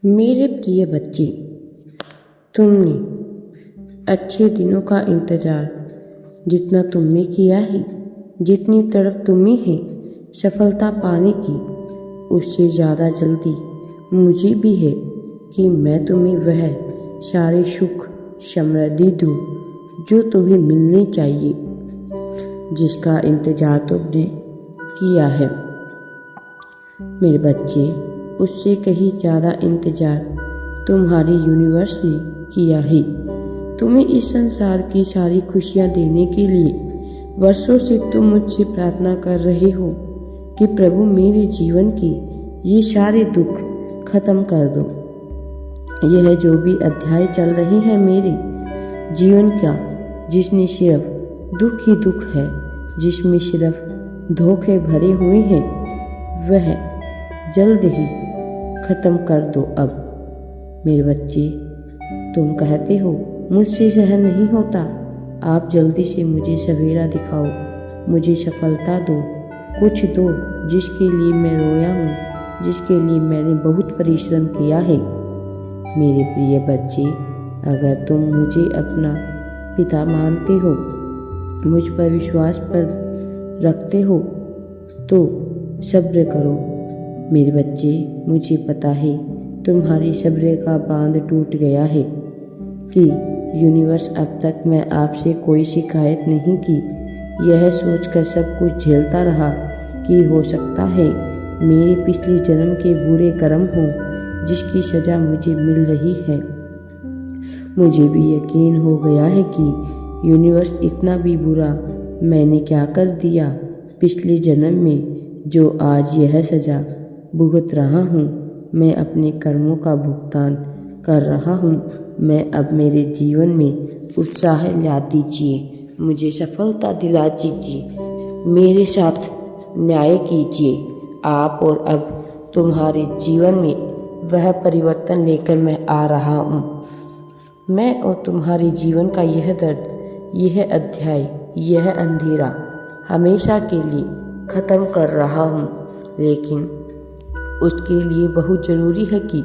मेरे प्रिय बच्चे, तुमने अच्छे दिनों का इंतज़ार जितना तुमने किया है, जितनी तड़प तुम्हें है सफलता पाने की, उससे ज़्यादा जल्दी मुझे भी है कि मैं तुम्हें वह सारे सुख समृद्धि दूँ जो तुम्हें मिलने चाहिए, जिसका इंतज़ार तुमने किया है। मेरे बच्चे, उससे कहीं ज़्यादा इंतज़ार तुम्हारे यूनिवर्स ने किया है। तुम्हें इस संसार की सारी खुशियाँ देने के लिए वर्षों से तुम मुझसे प्रार्थना कर रहे हो कि प्रभु मेरे जीवन के ये सारे दुख खत्म कर दो। यह जो भी अध्याय चल रहे हैं मेरे जीवन का, जिसमें सिर्फ दुख ही दुख है, जिसमें सिर्फ धोखे भरे हुए हैं, वह जल्द ही खत्म कर दो अब। मेरे बच्चे, तुम कहते हो मुझसे सहन नहीं होता, आप जल्दी से मुझे सवेरा दिखाओ, मुझे सफलता दो, कुछ दो जिसके लिए मैं रोया हूँ, जिसके लिए मैंने बहुत परिश्रम किया है। मेरे प्रिय बच्चे, अगर तुम मुझे अपना पिता मानते हो, मुझ पर विश्वास पर रखते हो, तो सब्र करो। मेरे बच्चे, मुझे पता है तुम्हारी सब्र का बांध टूट गया है कि यूनिवर्स अब तक मैं आपसे कोई शिकायत नहीं की, यह सोचकर सब कुछ झेलता रहा कि हो सकता है मेरे पिछले जन्म के बुरे कर्म हों जिसकी सज़ा मुझे मिल रही है। मुझे भी यकीन हो गया है कि यूनिवर्स इतना भी बुरा मैंने क्या कर दिया पिछले जन्म में, जो आज यह सज़ा भुगत रहा हूँ। मैं अपने कर्मों का भुगतान कर रहा हूँ। मैं अब मेरे जीवन में उत्साह ला दीजिए, मुझे सफलता दिला दीजिए, मेरे साथ न्याय कीजिए आप, और अब तुम्हारे जीवन में वह परिवर्तन लेकर मैं आ रहा हूँ। मैं और तुम्हारे जीवन का यह दर्द, यह अध्याय, यह अंधेरा हमेशा के लिए ख़त्म कर रहा हूँ, लेकिन उसके लिए बहुत ज़रूरी है कि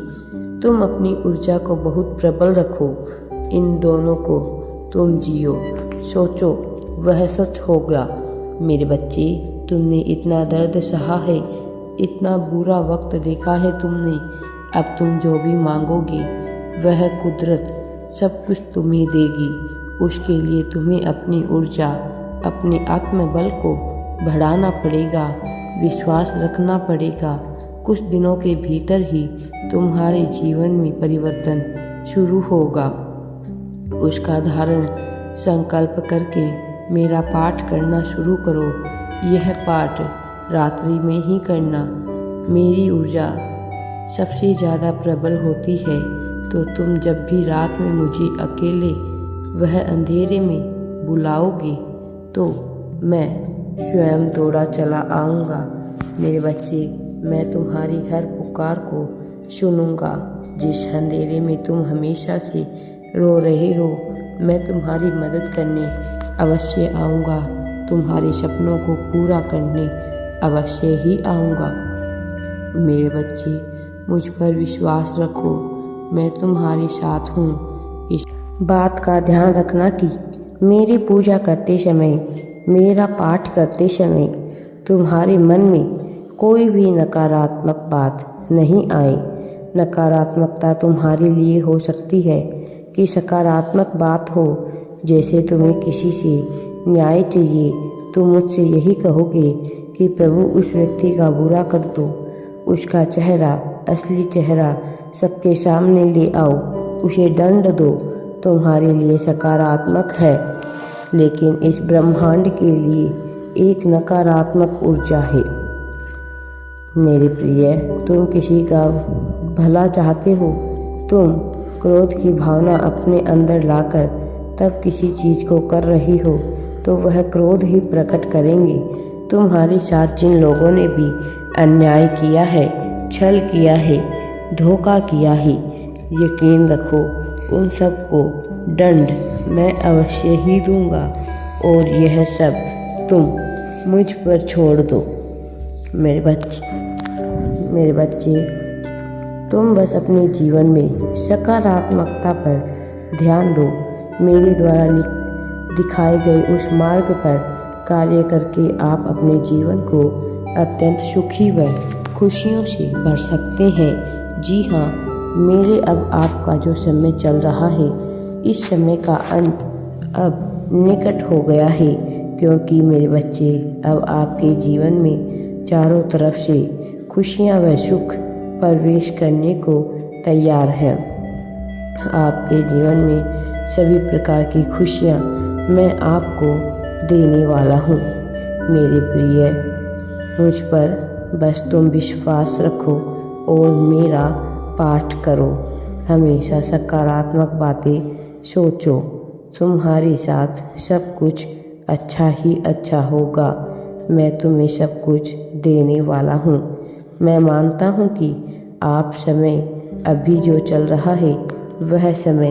तुम अपनी ऊर्जा को बहुत प्रबल रखो। इन दोनों को तुम जियो, सोचो वह सच होगा। मेरे बच्चे, तुमने इतना दर्द सहा है, इतना बुरा वक्त देखा है तुमने, अब तुम जो भी मांगोगे वह कुदरत सब कुछ तुम्हें देगी। उसके लिए तुम्हें अपनी ऊर्जा, अपने आत्मबल को बढ़ाना पड़ेगा, विश्वास रखना पड़ेगा। कुछ दिनों के भीतर ही तुम्हारे जीवन में परिवर्तन शुरू होगा। उसका धारण संकल्प करके मेरा पाठ करना शुरू करो। यह पाठ रात्रि में ही करना। मेरी ऊर्जा सबसे ज़्यादा प्रबल होती है, तो तुम जब भी रात में मुझे अकेले वह अंधेरे में बुलाओगे तो मैं स्वयं दौड़ा चला आऊँगा। मेरे बच्चे, मैं तुम्हारी हर पुकार को सुनूंगा। जिस अंधेरे में तुम हमेशा से रो रहे हो, मैं तुम्हारी मदद करने अवश्य आऊँगा, तुम्हारे सपनों को पूरा करने अवश्य ही आऊँगा। मेरे बच्चे, मुझ पर विश्वास रखो, मैं तुम्हारे साथ हूँ। इस बात का ध्यान रखना कि मेरी पूजा करते समय, मेरा पाठ करते समय तुम्हारे मन में कोई भी नकारात्मक बात नहीं आए। नकारात्मकता तुम्हारे लिए हो सकती है कि सकारात्मक बात हो, जैसे तुम्हें किसी से न्याय चाहिए, तुम मुझसे यही कहोगे कि प्रभु उस व्यक्ति का बुरा कर दो, उसका चेहरा, असली चेहरा सबके सामने ले आओ, उसे दंड दो। तुम्हारे लिए सकारात्मक है, लेकिन इस ब्रह्मांड के लिए एक नकारात्मक ऊर्जा है। मेरे प्रिय, तुम किसी का भला चाहते हो, तुम क्रोध की भावना अपने अंदर लाकर तब किसी चीज़ को कर रही हो तो वह क्रोध ही प्रकट करेंगे। तुम्हारे साथ जिन लोगों ने भी अन्याय किया है, छल किया है, धोखा किया है, यकीन रखो उन सब को दंड मैं अवश्य ही दूंगा, और यह सब तुम मुझ पर छोड़ दो। मेरे बच्चे, तुम बस अपने जीवन में सकारात्मकता पर ध्यान दो। मेरे द्वारा दिखाए गए उस मार्ग पर कार्य करके आप अपने जीवन को अत्यंत सुखी व खुशियों से भर सकते हैं। जी हाँ, मेरे अब आपका जो समय चल रहा है, इस समय का अंत अब निकट हो गया है, क्योंकि मेरे बच्चे अब आपके जीवन में चारों तरफ से खुशियाँ व सुख प्रवेश करने को तैयार हैं। आपके जीवन में सभी प्रकार की खुशियाँ मैं आपको देने वाला हूँ। मेरे प्रिय, मुझ पर बस तुम विश्वास रखो और मेरा पाठ करो। हमेशा सकारात्मक बातें सोचो। तुम्हारे साथ सब कुछ अच्छा ही अच्छा होगा। मैं तुम्हें सब कुछ देने वाला हूँ। मैं मानता हूँ कि आप समय अभी जो चल रहा है वह समय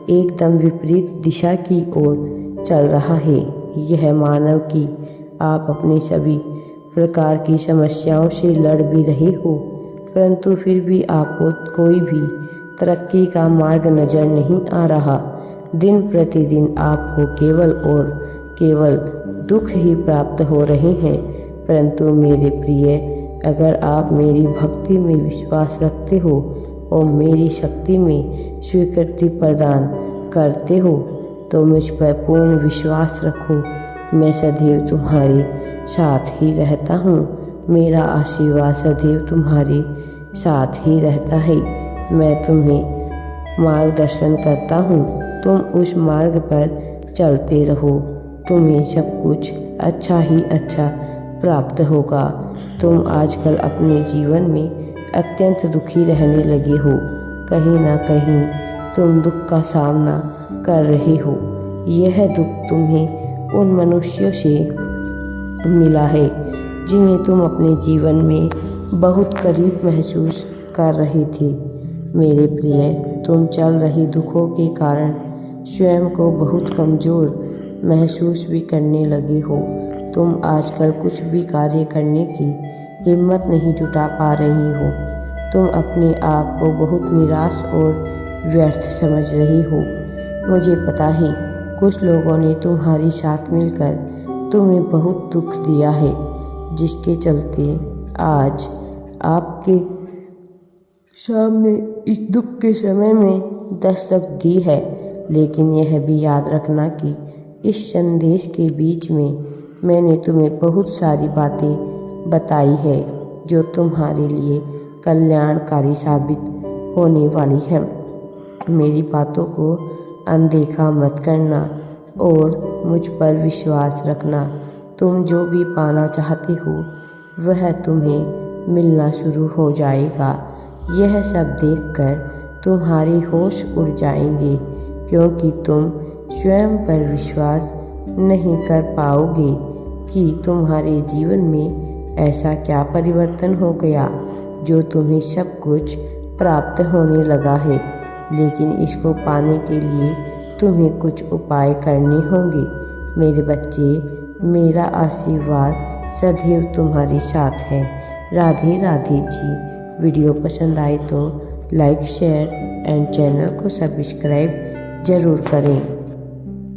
एकदम विपरीत दिशा की ओर चल रहा है। यह मानव कि आप अपनी सभी प्रकार की समस्याओं से लड़ भी रहे हो, परंतु फिर भी आपको कोई भी तरक्की का मार्ग नज़र नहीं आ रहा। दिन प्रतिदिन आपको केवल और केवल दुख ही प्राप्त हो रहे हैं। परंतु मेरे प्रिय, अगर आप मेरी भक्ति में विश्वास रखते हो और मेरी शक्ति में स्वीकृति प्रदान करते हो तो मुझ पर पूर्ण विश्वास रखो। मैं सदैव तुम्हारे साथ ही रहता हूँ। मेरा आशीर्वाद सदैव तुम्हारे साथ ही रहता है। मैं तुम्हें मार्गदर्शन करता हूँ। तुम उस मार्ग पर चलते रहो। तुम्हें सब कुछ अच्छा ही अच्छा प्राप्त होगा। तुम आजकल अपने जीवन में अत्यंत दुखी रहने लगे हो। कहीं ना कहीं तुम दुख का सामना कर रहे हो। यह दुख तुम्हें उन मनुष्यों से मिला है जिन्हें तुम अपने जीवन में बहुत करीब महसूस कर रहे थे। मेरे प्रिय, तुम चल रही दुखों के कारण स्वयं को बहुत कमज़ोर महसूस भी करने लगे हो। तुम आजकल कुछ भी कार्य करने की हिम्मत नहीं जुटा पा रही हो। तुम अपने आप को बहुत निराश और व्यर्थ समझ रही हो। मुझे पता है कुछ लोगों ने तुम्हारे साथ मिलकर तुम्हें बहुत दुख दिया है, जिसके चलते आज आपके सामने इस दुख के समय में दस्तक दी है। लेकिन यह भी याद रखना कि इस संदेश के बीच में मैंने तुम्हें बहुत सारी बातें बताई है जो तुम्हारे लिए कल्याणकारी साबित होने वाली है। मेरी बातों को अनदेखा मत करना और मुझ पर विश्वास रखना। तुम जो भी पाना चाहते हो वह तुम्हें मिलना शुरू हो जाएगा। यह सब देखकर तुम्हारे होश उड़ जाएंगे, क्योंकि तुम स्वयं पर विश्वास नहीं कर पाओगे कि तुम्हारे जीवन में ऐसा क्या परिवर्तन हो गया जो तुम्हें सब कुछ प्राप्त होने लगा है। लेकिन इसको पाने के लिए तुम्हें कुछ उपाय करने होंगे। मेरे बच्चे, मेरा आशीर्वाद सदैव तुम्हारे साथ है। राधे राधे जी। वीडियो पसंद आए तो लाइक, शेयर एंड चैनल को सब्सक्राइब ज़रूर करें।